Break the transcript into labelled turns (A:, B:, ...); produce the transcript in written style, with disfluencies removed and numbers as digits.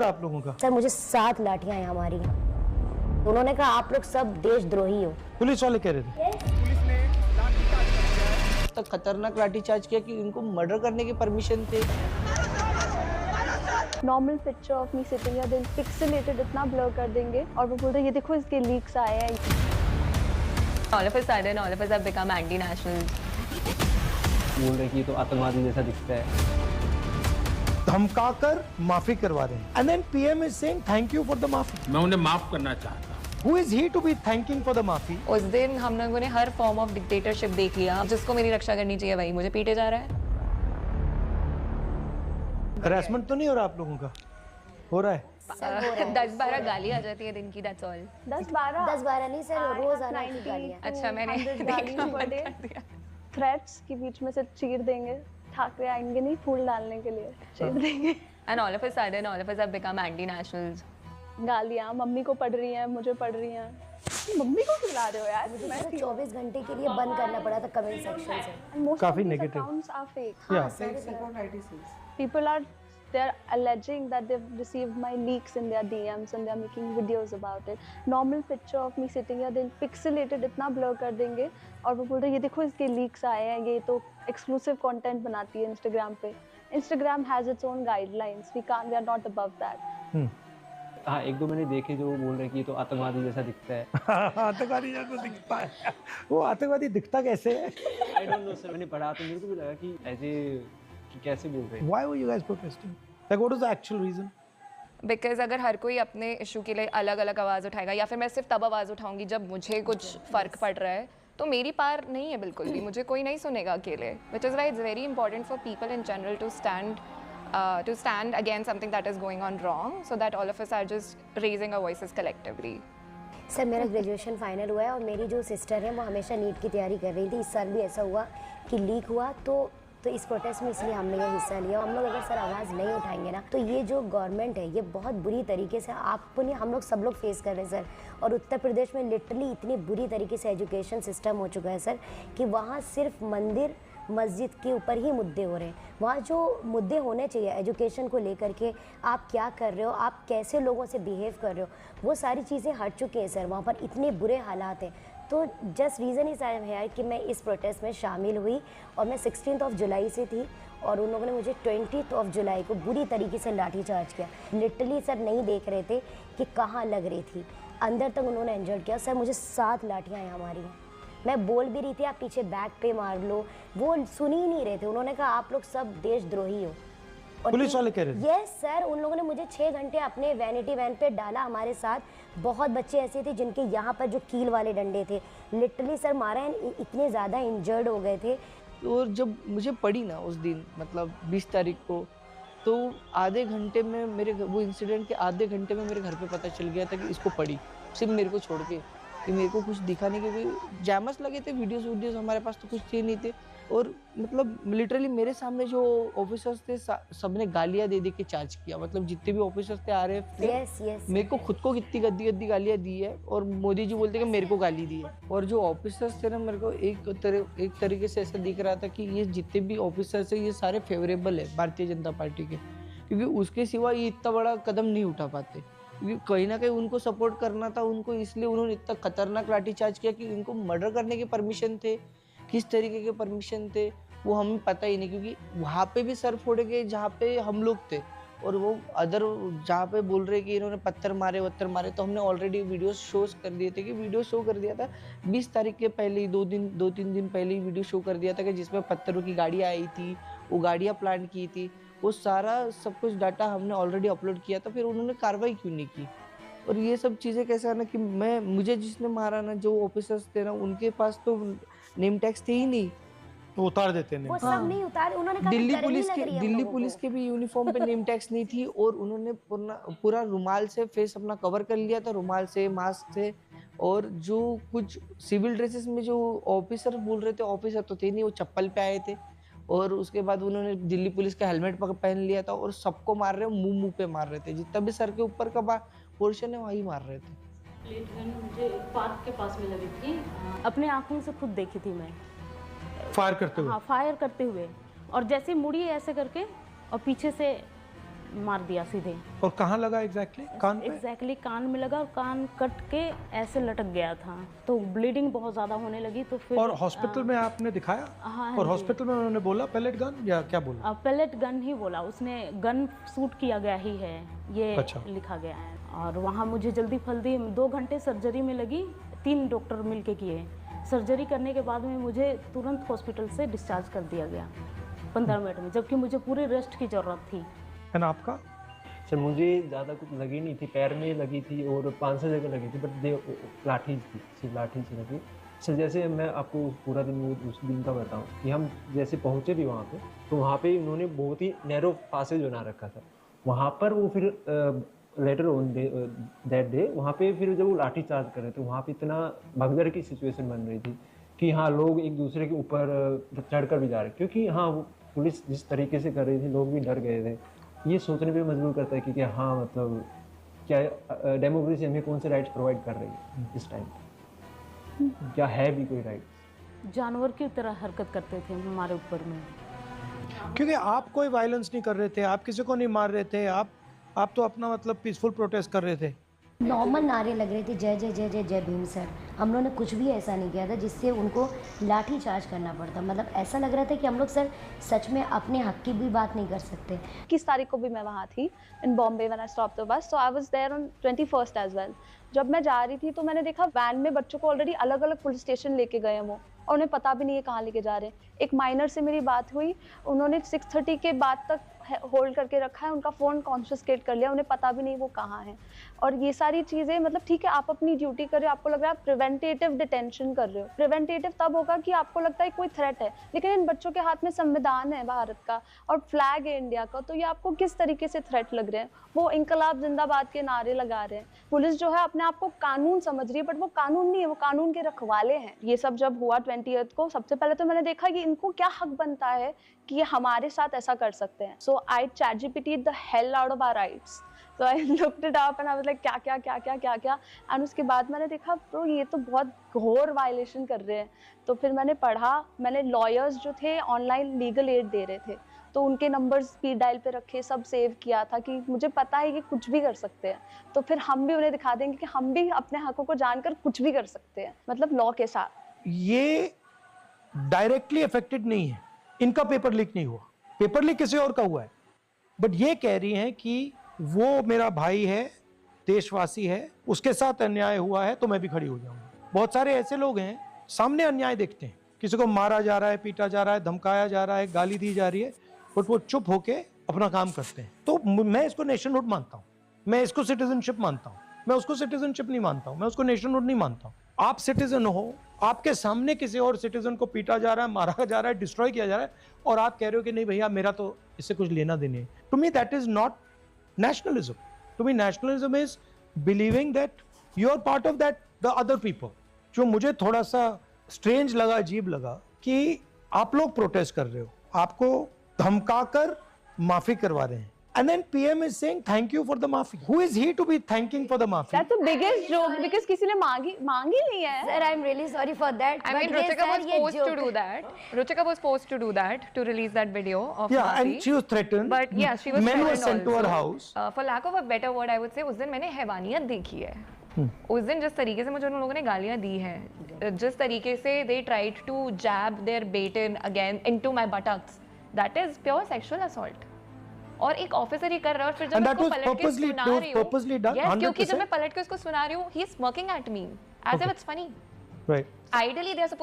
A: और आप लोगों का?
B: सर मुझे 7 लाठियां यहाँ मारी। उन्होंने कहा आप लोग सब देशद्रोही हो।
A: पुलिस वाले कह रहे थे।
C: पुलिस ने लाठीचार्ज कर दिया है।
D: तक खतरनाक लाठीचार्ज किया कि इनको मर्डर करने की परमिशन थे।
E: Normal picture of me sitting या दिल पिक्सेलेटेड इतना ब्लर कर देंगे और वो बोल रहे हैं ये देखो इसके लीक्स आए हैं।
F: All of a sudden, all of us have become anti-national.
G: बोल रहे कि ये तो आतंकवादी जैसा दिखता है।
A: धमकाकर माफी करवा रहे हैं। And then PM is saying thank you for the माफी।
H: मैं उन्हें माफ करना चाहता हूँ।
A: Who is he to be thanking for the माफी?
F: उस दिन हम लोगों ने हर फॉर्म ऑफ डिक्टेटरशिप देख लिया। जिसको मेरी रक्षा करनी चाहिए वही मुझे पीटे जा रहा है।
A: हरासमेंट तो नहीं हो रहा आप लोगों का? हो रहा है?
F: 10-12 गाली आ जाती है दिन की, that's all.
B: 10-12 नहीं सर, रोज आना की गालियाँ।
F: अच्छा मैंने देखना बंद कर दिया।
E: थ्रेट्स के बीच में से चीर देंगे। ठाकरे आएंगे नहीं फूल डालने के लिए, चीर देंगे।
F: And all of a sudden, all of us have become anti-nationals.
E: गालियाँ मम्मी को पड़ रही हैं, मुझे पड़ रही हैं। मम्मी को खिला रहे हो यार?
B: मुझे 24 घंटे के लिए बंद करना पड़ा था कमेंट सेक्शन से।
A: काफी negative.
E: Accounts are fake.
A: Yeah.
E: People are they're alleging that they've received my leaks in their DMs and they're making videos about it. Normal picture of me sitting here, they'll picselated इतना blur कर देंगे और वो बोल रहे हैं ये देखो इसके leaks आए हैं, ये तो exclusive content बनाती है Instagram पे. Instagram has its own guidelines. We are not above that.
G: हाँ, एक दो मैंने देखे जो बोल रहे कि ये तो आतंकवादी जैसा दिखता है।
A: आतंकवादी जैसा दिखता है। वो आतंकवादी दिखता कैसे है?
G: आई डोंट नो सर, मैंने पढ़ा तो मेरे को भी लगा कि ऐसे कि कैसे बोल रहे हैं।
A: Why were you guys protesting? Like what was the actual reason?
F: Because अगर हर कोई अपने इशू के लिए अलग अलग आवाज़ उठाएगा या फिर मैं सिर्फ तब आवाज़ उठाऊंगी जब मुझे कुछ फ़र्क पड़ रहा है, तो मेरी पार नहीं है बिल्कुल भी। मुझे कोई नहीं सुनेगा अकेले। Which is why it's very important for people in general to stand against something that is going on wrong, so that all of us are just raising our voices collectively.
B: Sir मेरा graduation final हुआ है और मेरी जो sister है वो हमेशा NEET की तैयारी कर रही थी। इस साल भी ऐसा हुआ कि लीक हुआ तो इस प्रोटेस्ट में इसलिए हमने ये हिस्सा लिया। हम लोग अगर सर आवाज़ नहीं उठाएंगे ना तो ये जो गवर्नमेंट है ये बहुत बुरी तरीके से आपने हम लोग सब लोग फेस कर रहे हैं सर। और उत्तर प्रदेश में लिटरली इतनी बुरी तरीके से एजुकेशन सिस्टम हो चुका है सर कि वहाँ सिर्फ मंदिर मस्जिद के ऊपर ही मुद्दे हो रहे हैं। वहाँ जो मुद्दे होने चाहिए एजुकेशन को लेकर के, आप क्या कर रहे हो, आप कैसे लोगों से बिहेव कर रहे हो, वो सारी चीज़ें हट चुकी हैं सर। वहाँ पर इतने बुरे हालात हैं। तो जस्ट रीज़न ही साहब है कि मैं इस प्रोटेस्ट में शामिल हुई और मैं 16 जुलाई से थी और उन लोगों ने मुझे 20 जुलाई को बुरी तरीके से लाठीचार्ज किया। लिटरली सर नहीं देख रहे थे कि कहाँ लग रही थी, अंदर तक उन्होंने इंजर्ड किया। सर मुझे 7 लाठियाँ यहाँ मारी हैं। मैं बोल भी रही थी आप पीछे बैक पे मार लो, वो सुन ही नहीं रहे थे। उन्होंने कहा आप लोग सब देशद्रोही हो।
A: पुलिस वाले कह रहे थे?
B: यस सर, उन लोगों ने मुझे 6 घंटे अपने वैनिटी वैन पे डाला हमारे साथ। बहुत बच्चे ऐसे थे जिनके यहाँ पर जो कील वाले डंडे थे लिटरली सर मारा है, इतने ज़्यादा इंजर्ड हो गए थे।
D: और जब मुझे पड़ी ना उस दिन मतलब 20 तारीख को, तो आधे घंटे में वो इंसिडेंट के आधे घंटे में मेरे घर पे पता चल गया था कि इसको पड़ी, सिर्फ मेरे को छोड़ के। कि मेरे को कुछ दिखा नहीं क्योंकि जैमस लगे थे, वीडियोस हमारे पास तो कुछ थे नहीं थे। और मतलब लिटरली मेरे सामने जो ऑफिसर्स थे सबने गालियां दे के चार्ज किया। मतलब जितने भी ऑफिसर्स थे आ रहे थे, मेरे को खुद को कितनी गद्दी गालियां दी है और मोदी जी बोलते कि मेरे को गाली दी है। और जो ऑफिसर्स थे ना, मेरे को एक तरीके से ऐसा दिख रहा था कि ये जितने भी ऑफिसर्स है ये सारे फेवरेबल है भारतीय जनता पार्टी के, क्योंकि उसके सिवा ये इतना बड़ा कदम नहीं उठा पाते। क्योंकि कहीं ना कहीं उनको सपोर्ट करना था उनको, इसलिए उन्होंने इतना खतरनाक लाठीचार्ज किया कि इनको मर्डर करने के परमिशन थे। किस तरीके के परमिशन थे वो हमें पता ही नहीं, क्योंकि वहाँ पे भी सर फोड़े गए जहाँ पे हम लोग थे और वो अदर जहाँ पे बोल रहे कि इन्होंने पत्थर मारे, तो हमने ऑलरेडी वीडियो शोज कर दिए थे। कि वीडियो शो कर दिया था 20 तारीख के पहले ही, 2-3 दिन पहले ही वीडियो शो कर दिया था कि जिसमें पत्थरों की गाड़ियाँ आई थी, वो गाड़ियाँ प्लान की थी, वो सारा सब कुछ डाटा हमने ऑलरेडी अपलोड किया था। फिर उन्होंने कार्रवाई क्यों नहीं की? और ये सब चीज़ें कैसे है ना कि मुझे जिसने मारा ना, जो ऑफिसर्स थे ना, उनके पास तो नेम टैग्स थे ही नहीं,
A: तो उतार देते हैं।
B: वो सब नहीं उतारे, उन्होंने कहा
D: दिल्ली पुलिस के भी यूनिफॉर्म पे नेम टैग्स नहीं थी और उन्होंने पूरा रुमाल से फेस अपना कवर कर लिया था, रुमाल से, मास्क से। और जो कुछ सिविल ड्रेसेस में जो ऑफिसर बोल रहे थे, ऑफिसर तो थे नहीं, वो चप्पल पे आए थे। और उसके बाद उन्होंने दिल्ली पुलिस का हेलमेट पहन लिया था और सबको मार रहे, मुंह पे मार रहे थे, जितना भी सर के ऊपर का पोर्शन है वहीं मार रहे थे।
I: प्लेट गन मुझे पार्क के पास में लगी थी,
J: अपने आँखों से खुद देखी थी मैं
A: फायर करते हुए।
J: हाँ, फायर करते हुए। और जैसे मुड़ी ऐसे करके और पीछे से मार दिया सीधे।
A: और कहाँ लगा एग्जैक्टली? कान पे?
J: एग्जैक्टली कान में लगा और कान कट के ऐसे लटक गया था, तो ब्लीडिंग बहुत ज़्यादा होने लगी। तो फिर
A: और हॉस्पिटल में आपने दिखाया?
J: हाँ,
A: और हॉस्पिटल में उन्होंने बोला पैलेट गन या क्या बोला?
J: पैलेट गन ही बोला उसने, गन शूट किया गया ही है ये
A: अच्छा।
J: लिखा गया है। और वहाँ मुझे जल्दी फल्दी 2 घंटे सर्जरी में लगी, 3 डॉक्टर मिलके किए। सर्जरी करने के बाद में मुझे तुरंत हॉस्पिटल से डिस्चार्ज कर दिया गया 15 मिनट में, जबकि मुझे पूरे रेस्ट की ज़रूरत थी।
A: है ना आपका?
G: सर मुझे ज़्यादा कुछ लगी नहीं थी, पैर में लगी थी और 5-6 जगह लगी थी, बट लाठी थी, सिर्फ लाठी से लगी। सर जैसे मैं आपको पूरा दिन उस दिन का बताऊं कि हम जैसे पहुंचे भी वहाँ पे, तो वहाँ पे उन्होंने बहुत ही नैरो पासेज बना रखा था वहाँ पर। वो फिर लेटर ऑन दैट डे वहाँ पे फिर जब वो लाठी चार्ज कर रहे थे, वहाँ पे इतना भगदड़ की सिचुएशन बन रही थी कि हाँ लोग एक दूसरे के ऊपर चढ़कर भी जा रहे, क्योंकि हाँ वो पुलिस जिस तरीके से कर रही थी लोग भी डर गए थे। ये सोचने पे मजबूर करता है कि क्या हाँ मतलब क्या डेमोक्रेसी हमें कौन से राइट्स प्रोवाइड कर रही है इस टाइम, क्या है भी कोई राइट?
J: जानवर की तरह हरकत करते थे हमारे ऊपर में।
A: क्योंकि आप कोई वायलेंस नहीं कर रहे थे, आप किसी को नहीं मार रहे थे, आप तो अपना मतलब पीसफुल प्रोटेस्ट कर रहे थे।
B: नॉर्मल नारे लग रहे थे, जय जय जय जय जय भीम सर। हम लोगों ने कुछ भी ऐसा नहीं किया था जिससे उनको लाठी चार्ज करना पड़ता। मतलब ऐसा लग रहा था कि हम लोग सर सच में अपने हक की भी बात नहीं कर सकते।
E: 21 तारीख को भी मैं वहाँ थी in Bombay when I stop the bus, so I was there on 21st as well. जब मैं जा रही थी तो मैंने देखा वैन में बच्चों को ऑलरेडी अलग अलग पुलिस स्टेशन लेके गए हैं वो, और उन्हें पता भी नहीं है कहाँ लेके जा रहे हैं। एक माइनर से मेरी बात हुई, उन्होंने 6:30 के बाद तक होल्ड करके रखा है, उनका फ़ोन कॉन्फिस्केट कर लिया, उन्हें पता भी नहीं वो कहाँ है। और ये सारी चीज़ें मतलब ठीक है आप अपनी ड्यूटी कर रहे हो, आपको लग रहा है आप प्रिवेंटेटिव डिटेंशन कर रहे हो। प्रिवेंटेटिव तब होगा कि आपको लगता है कोई थ्रेट है, लेकिन इन बच्चों के हाथ में संविधान है भारत का और फ्लैग है इंडिया का, तो ये आपको किस तरीके से थ्रेट लग रहे हैं? वो इंकलाब जिंदाबाद के नारे लगा रहे हैं। पुलिस जो है अपने आप को कानून समझ रही है, बट वो कानून नहीं है, वो कानून के रखवाले हैं। ये सब जब हुआ 20th को, सबसे पहले तो मैंने देखा कि इनको क्या हक बनता है कि ये हमारे साथ ऐसा कर सकते हैं। सो आई ChatGPT the hell out of our rights. So I looked it up and I was like क्या एंड उसके बाद मैंने देखा ब्रो ये तो बहुत घोर वायलेशन कर रहे हैं। तो फिर मैंने पढ़ा, मैंने लॉयर्स जो थे ऑनलाइन लीगल एड दे रहे थे, तो उनके नंबर्स स्पीड डायल पे रखे, सब सेव किया था कि मुझे पता है कि कुछ भी कर सकते हैं, तो फिर हम भी उन्हें दिखा देंगे कि हम भी अपने हकों को जानकर कुछ भी कर सकते हैं, मतलब लॉ के साथ।
A: ये डायरेक्टली अफेक्टेड नहीं है, इनका पेपर लीक नहीं हुआ, पेपर लीक किसी और का हुआ है, बट ये कह रही हैं कि वो मेरा भाई है, देशवासी है, उसके साथ अन्याय हुआ है तो मैं भी खड़ी हो जाऊंगा। बहुत सारे ऐसे लोग हैं सामने अन्याय देखते हैं, किसी को मारा जा रहा है, पीटा जा रहा है, धमकाया जा रहा है, गाली दी जा रही है, बट वो चुप होके अपना काम करते हैं। तो मैं इसको नेशनहुड मानता हूँ, मैं इसको सिटीजनशिप मानता हूँ, मैं उसको सिटीजनशिप नहीं मानता हूँ, मैं उसको नेशनहुड नहीं मानता हूँ। आप सिटीजन हो, आपके सामने किसी और सिटीजन को पीटा जा रहा है, मारा जा रहा है, डिस्ट्रॉय किया जा रहा है, और आप कह रहे हो कि नहीं भैया मेरा तो इससे कुछ लेना देना है। To me that is not nationalism. To me nationalism is believing that you are part of that the other people. जो मुझे थोड़ा सा strange लगा, अजीब लगा कि आप लोग प्रोटेस्ट कर रहे हो, आपको धमकाकर माफी करवा रहे हैं, and then PM is saying thank you for the maafi. Who is he to be thanking for the maafi?
E: That's the biggest joke because किसी ने मांगी नहीं है।
B: Sir, I'm really sorry for that.
F: I mean, Ruchika was supposed to do that. Ruchika was supposed to do that, to release that video of
A: Yeah,
F: Maafi.
A: and she was threatened.
F: But yeah, she was
A: Men were
F: threatened
A: sent to her
F: also.
A: house.
F: For lack of a better word, I would say उस दिन मैंने हैवानियत देखी है। उस दिन जिस तरीके से मुझे उन लोगों ने गालियाँ दी हैं, जिस तरीके से they tried to jab their baton again into my buttocks, that is pure sexual assault. और एक ऑफिसर ही कर रहा है, और फिर जब मैं उसको पलट के सुना रही हूँ, yes, क्योंकि जब मैं पलट के उसको सुना रही हूँ, he is smirking at me as if it's funny.
A: Right.
F: Ideally, they are supposed